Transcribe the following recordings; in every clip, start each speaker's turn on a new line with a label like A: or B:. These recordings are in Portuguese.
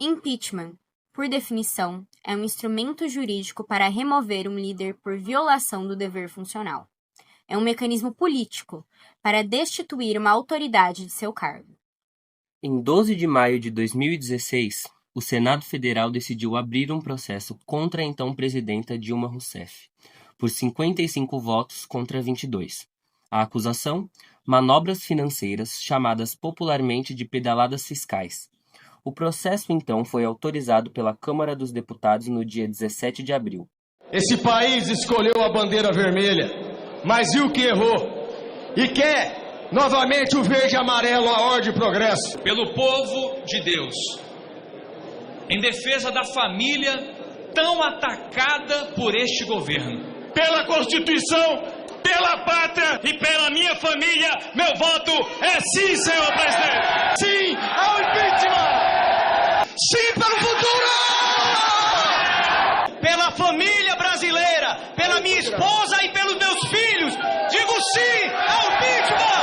A: Impeachment, por definição, é um instrumento jurídico para remover um líder por violação do dever funcional. É um mecanismo político para destituir uma autoridade de seu cargo.
B: Em 12 de maio de 2016, o Senado Federal decidiu abrir um processo contra a então presidenta Dilma Rousseff, por 55 votos contra 22. A acusação? Manobras financeiras, chamadas popularmente de pedaladas fiscais. O processo, então, foi autorizado pela Câmara dos Deputados no dia 17 de abril.
C: Esse país escolheu a bandeira vermelha, mas viu que errou e quer novamente o verde e amarelo, a ordem e progresso.
D: Pelo povo de Deus, em defesa da família tão atacada por este governo.
C: Pela Constituição, pela pátria e pela minha família, meu voto é sim, senhor presidente. Sim ao impeachment! Sim para o futuro! Pela família brasileira, pela minha esposa e pelos meus filhos, digo sim ao impeachment!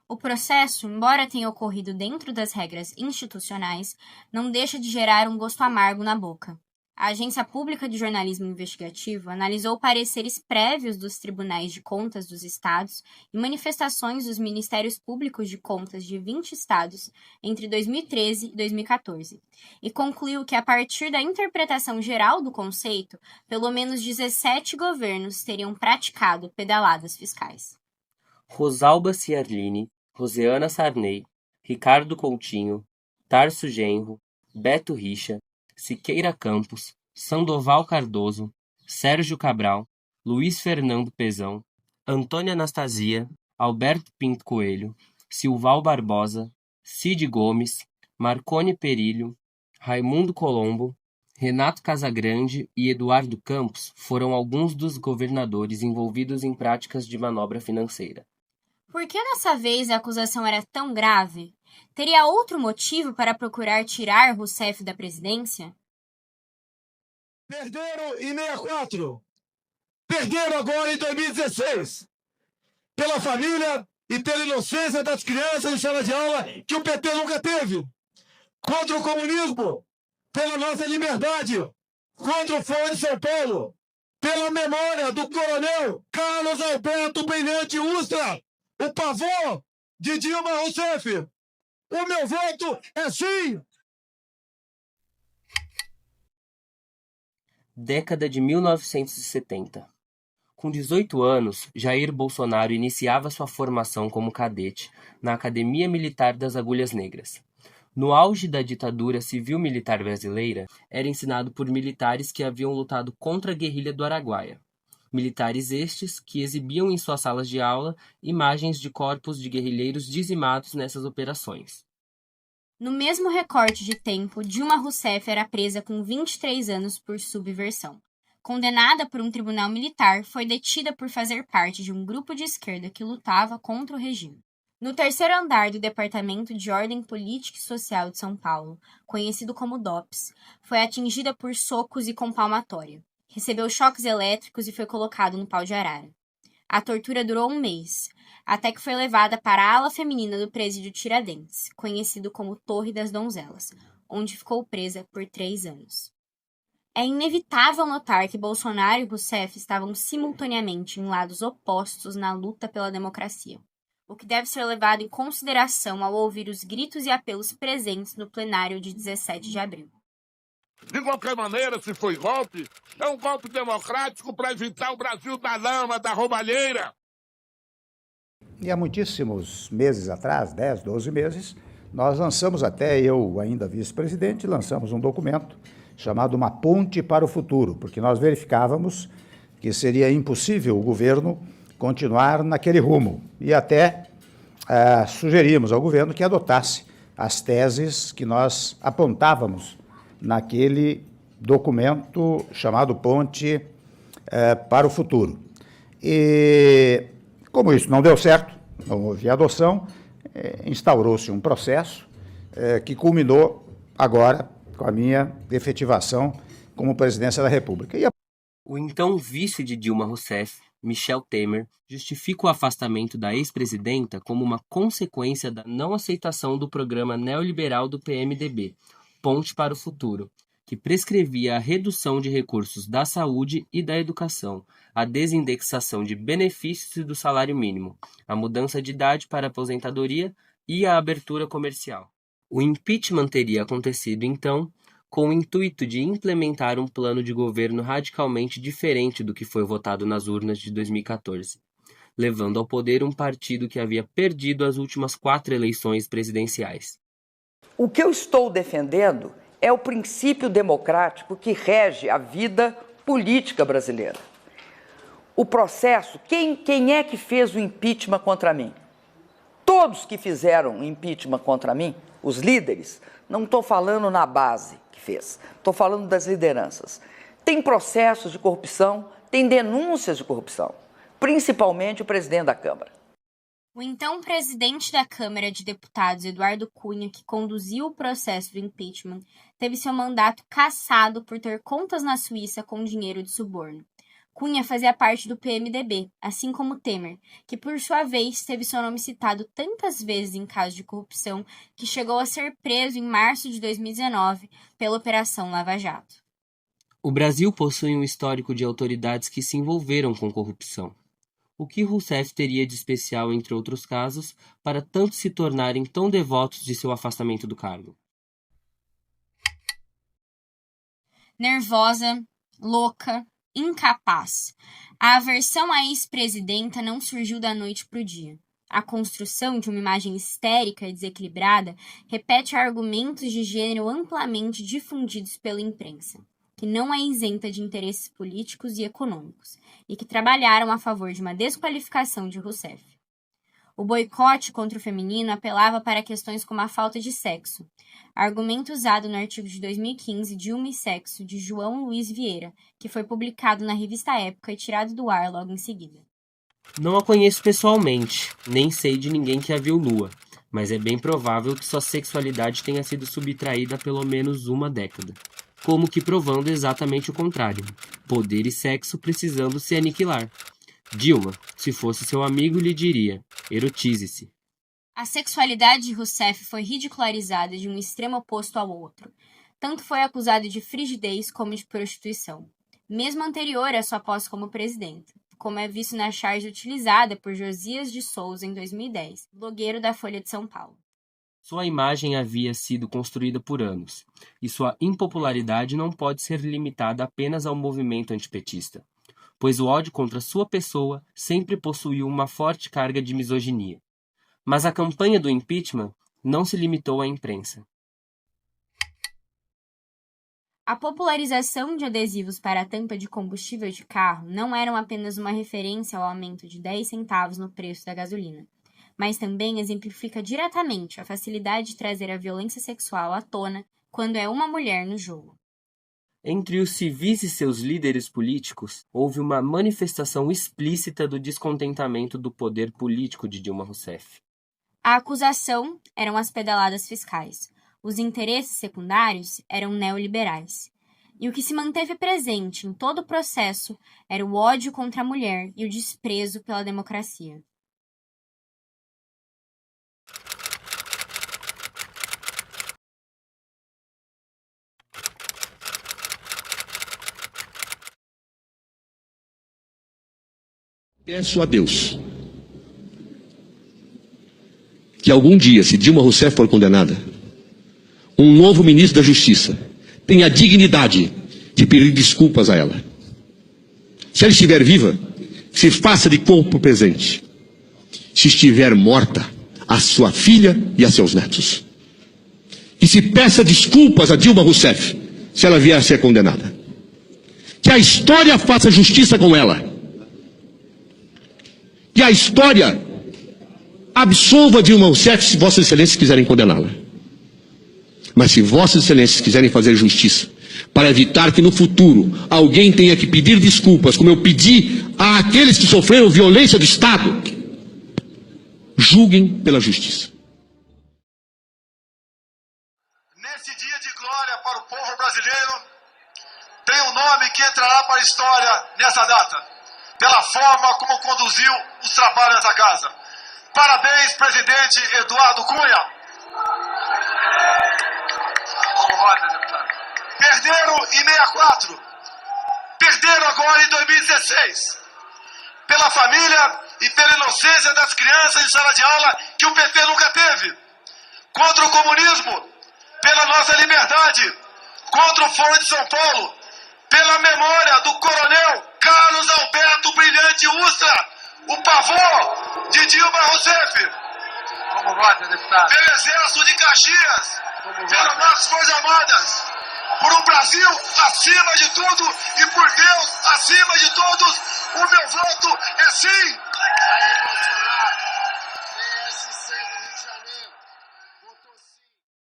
A: O processo, embora tenha ocorrido dentro das regras institucionais, não deixa de gerar um gosto amargo na boca. A Agência Pública de Jornalismo Investigativo analisou pareceres prévios dos Tribunais de Contas dos Estados e manifestações dos Ministérios Públicos de Contas de 20 estados entre 2013 e 2014, e concluiu que, a partir da interpretação geral do conceito, pelo menos 17 governos teriam praticado pedaladas fiscais.
B: Rosalba Ciarline, Rosiana Sarney, Ricardo Coutinho, Tarso Genro, Beto Richa, Siqueira Campos, Sandoval Cardoso, Sérgio Cabral, Luiz Fernando Pezão, Antônia Anastasia, Alberto Pinto Coelho, Silval Barbosa, Cid Gomes, Marconi Perillo, Raimundo Colombo, Renato Casagrande e Eduardo Campos foram alguns dos governadores envolvidos em práticas de manobra financeira.
A: Por que dessa vez a acusação era tão grave? Teria outro motivo para procurar tirar Rousseff da presidência?
E: Perderam em 64. Perderam agora em 2016. Pela família e pela inocência das crianças em sala de aula que o PT nunca teve. Contra o comunismo. Pela nossa liberdade. Contra o Fórum de São Paulo. Pela memória do coronel Carlos Alberto Brilhante Ustra. O pavor de Dilma Rousseff. O meu voto é sim!
B: Década de 1970. Com 18 anos, Jair Bolsonaro iniciava sua formação como cadete na Academia Militar das Agulhas Negras. No auge da ditadura civil-militar brasileira, era ensinado por militares que haviam lutado contra a guerrilha do Araguaia. Militares estes que exibiam em suas salas de aula imagens de corpos de guerrilheiros dizimados nessas operações.
A: No mesmo recorte de tempo, Dilma Rousseff era presa com 23 anos por subversão. Condenada por um tribunal militar, foi detida por fazer parte de um grupo de esquerda que lutava contra o regime. No terceiro andar do Departamento de Ordem Política e Social de São Paulo, conhecido como DOPS, foi atingida por socos e com palmatória. Recebeu choques elétricos e foi colocado no pau de arara. A tortura durou um mês, até que foi levada para a ala feminina do presídio Tiradentes, conhecido como Torre das Donzelas, onde ficou presa por 3 anos. É inevitável notar que Bolsonaro e Rousseff estavam simultaneamente em lados opostos na luta pela democracia, o que deve ser levado em consideração ao ouvir os gritos e apelos presentes no plenário de 17 de abril.
F: De qualquer maneira, se foi golpe, é um golpe democrático para evitar o Brasil da lama, da roubalheira.
G: E há muitíssimos meses atrás, 10, 12 meses, nós lançamos, até eu ainda vice-presidente, lançamos um documento chamado Uma Ponte para o Futuro, porque nós verificávamos que seria impossível o governo continuar naquele rumo. E até sugerimos ao governo que adotasse as teses que nós apontávamos naquele documento chamado Ponte para o Futuro. E, como isso não deu certo, não houve adoção, instaurou-se um processo que culminou agora com a minha efetivação como presidência da República.
B: O então vice de Dilma Rousseff, Michel Temer, justifica o afastamento da ex-presidenta como uma consequência da não aceitação do programa neoliberal do PMDB, Ponte para o Futuro, que prescrevia a redução de recursos da saúde e da educação, a desindexação de benefícios e do salário mínimo, a mudança de idade para a aposentadoria e a abertura comercial. O impeachment teria acontecido, então, com o intuito de implementar um plano de governo radicalmente diferente do que foi votado nas urnas de 2014, levando ao poder um partido que havia perdido as últimas 4 eleições presidenciais.
H: O que eu estou defendendo é o princípio democrático que rege a vida política brasileira. O processo, quem é que fez o impeachment contra mim? Todos que fizeram o impeachment contra mim, os líderes, não estou falando na base que fez, estou falando das lideranças. Tem processos de corrupção, tem denúncias de corrupção, principalmente o presidente da Câmara.
A: O então presidente da Câmara de Deputados, Eduardo Cunha, que conduziu o processo do impeachment, teve seu mandato cassado por ter contas na Suíça com dinheiro de suborno. Cunha fazia parte do PMDB, assim como Temer, que por sua vez teve seu nome citado tantas vezes em casos de corrupção que chegou a ser preso em março de 2019 pela Operação Lava Jato.
B: O Brasil possui um histórico de autoridades que se envolveram com corrupção. O que Rousseff teria de especial, entre outros casos, para tanto se tornarem tão devotos de seu afastamento do cargo?
A: Nervosa, louca, incapaz. A aversão à ex-presidenta não surgiu da noite para o dia. A construção de uma imagem histérica e desequilibrada repete argumentos de gênero amplamente difundidos pela imprensa, que não é isenta de interesses políticos e econômicos, e que trabalharam a favor de uma desqualificação de Rousseff. O boicote contra o feminino apelava para questões como a falta de sexo, argumento usado no artigo de 2015 Dilma e Sexo, de João Luiz Vieira, que foi publicado na revista Época e tirado do ar logo em seguida.
B: Não a conheço pessoalmente, nem sei de ninguém que a viu nua, mas é bem provável que sua sexualidade tenha sido subtraída há pelo menos uma década. Como que provando exatamente o contrário, poder e sexo precisando se aniquilar. Dilma, se fosse seu amigo, lhe diria, erotize-se.
A: A sexualidade de Rousseff foi ridicularizada de um extremo oposto ao outro. Tanto foi acusado de frigidez como de prostituição, mesmo anterior à sua posse como presidente, como é visto na charge utilizada por Josias de Souza em 2010, blogueiro da Folha de São Paulo.
B: Sua imagem havia sido construída por anos, e sua impopularidade não pode ser limitada apenas ao movimento antipetista, pois o ódio contra sua pessoa sempre possuiu uma forte carga de misoginia. Mas a campanha do impeachment não se limitou à imprensa.
A: A popularização de adesivos para a tampa de combustível de carro não eram apenas uma referência ao aumento de 10 centavos no preço da gasolina, mas também exemplifica diretamente a facilidade de trazer a violência sexual à tona quando é uma mulher no jogo.
B: Entre os civis e seus líderes políticos, houve uma manifestação explícita do descontentamento do poder político de Dilma Rousseff.
A: A acusação eram as pedaladas fiscais. Os interesses secundários eram neoliberais. E o que se manteve presente em todo o processo era o ódio contra a mulher e o desprezo pela democracia.
I: Peço a Deus que algum dia, se Dilma Rousseff for condenada, um novo ministro da Justiça tenha a dignidade de pedir desculpas a ela. Se ela estiver viva, se faça de corpo presente. Se estiver morta, a sua filha e a seus netos. E se peça desculpas a Dilma Rousseff, se ela vier a ser condenada. Que a história faça justiça com ela. Que a história absolva Dilma Rousseff se Vossas Excelências quiserem condená-la. Mas se Vossas Excelências quiserem fazer justiça, para evitar que no futuro alguém tenha que pedir desculpas, como eu pedi àqueles que sofreram violência do Estado, julguem pela justiça.
J: Nesse dia de glória para o povo brasileiro, tem um nome que entrará para a história nessa data. pela forma como conduziu os trabalhos dessa casa. Parabéns, presidente Eduardo Cunha. Como vota, deputado? Perderam em 64. Perderam agora em 2016. Pela família e pela inocência das crianças em sala de aula que o PT nunca teve. Contra o comunismo, pela nossa liberdade. Contra o Foro de São Paulo, pela memória do coronel Carlos Alberto Brilhante Ustra, o pavô de Dilma Rousseff. Como vota, deputado? Pelo Exército de Caxias, pelas nossas Forças Armadas, por um Brasil acima de tudo e por Deus acima de todos, o meu voto é sim.